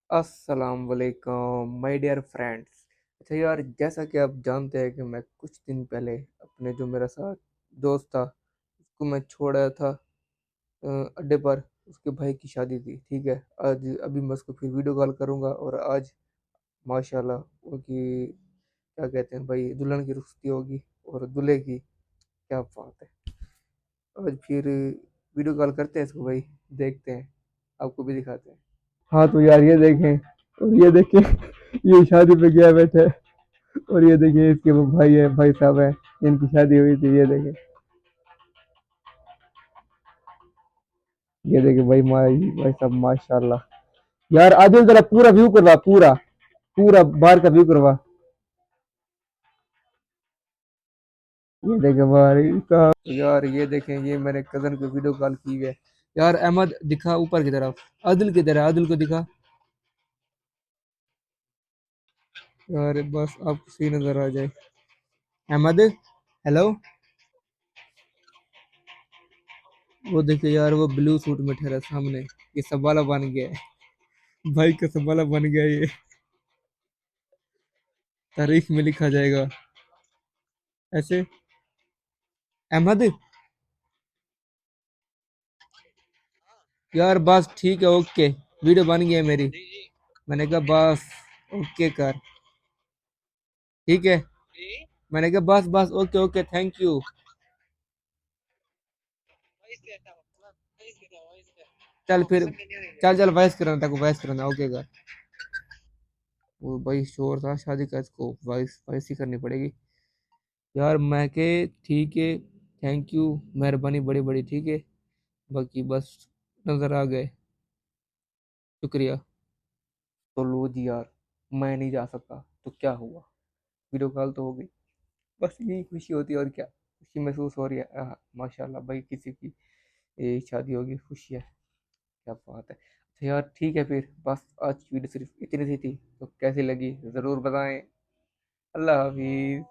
अस्सलाम वालेकुम my dear friends. अच्छा यार, जैसा कि आप जानते हैं कि मैं कुछ दिन पहले अपने जो मेरा साथ दोस्त था उसको मैं छोड़ आया था अड्डे पर। उसके भाई की शादी थी, ठीक है। आज अभी मैं उसको फिर वीडियो कॉल करूंगा और आज माशाल्लाह उनकी क्या कहते हैं भाई, दुल्हन की रुखसती होगी और दूल्हे की। क्या बात है। आज फिर वीडियो कॉल करते हैं इसको भाई, देखते हैं, आपको भी दिखाते हैं। हाँ तो यार ये देखें, और ये देखें ये शादी पे गया बैठे है। और ये देखिए इसके वो भाई है, भाई साहब है, इनकी शादी हुई थी। ये देखें, ये देखें भाई, भाई साहब माशाल्लाह। यार आदिल जरा पूरा व्यू करवा, पूरा पूरा बाहर का व्यू करवा। ये देखें भाई साहब। यार ये देखें, ये मेरे कजन को वीडियो कॉल की है। यार अहमद दिखा ऊपर की तरफ, आदिल किधर है, आदिल को दिखा। यार बस आप सी नजर आ जाए। अहमद, हेलो। वो देखिए यार, वो ब्लू सूट में ठहरा सामने, ये सवाला बन गया है भाई का, सवाला बन गया ये, तारीख में लिखा जाएगा ऐसे। अहमद, यार बस ठीक है, ओके, वीडियो बन गई है मेरी। मैंने कहा बस ओके कर, ठीक है। मैंने कहा बस बस ओके ओके, थैंक यू। चल फिर, चल चल वॉइस करना था, वॉइस करना, ओके कर। वो भाई शोर था शादी का, इसको वॉइस वॉइस ही करनी पड़ेगी। यार मैं के ठीक है, थैंक यू, मेहरबानी बड़ी बड़ी, ठीक है। बाकी बस नजर आ गए, शुक्रिया। तो लो जी यार, मैं नहीं जा सकता तो क्या हुआ, वीडियो कॉल तो हो गई। बस यही खुशी होती है और क्या, खुशी महसूस हो रही है। माशाल्लाह भाई, किसी की शादी होगी, खुशी है। क्या बात है। तो यार ठीक है फिर, बस आज की वीडियो सिर्फ इतनी सी थी, तो कैसी लगी ज़रूर बताएं। अल्लाह हाफिज़।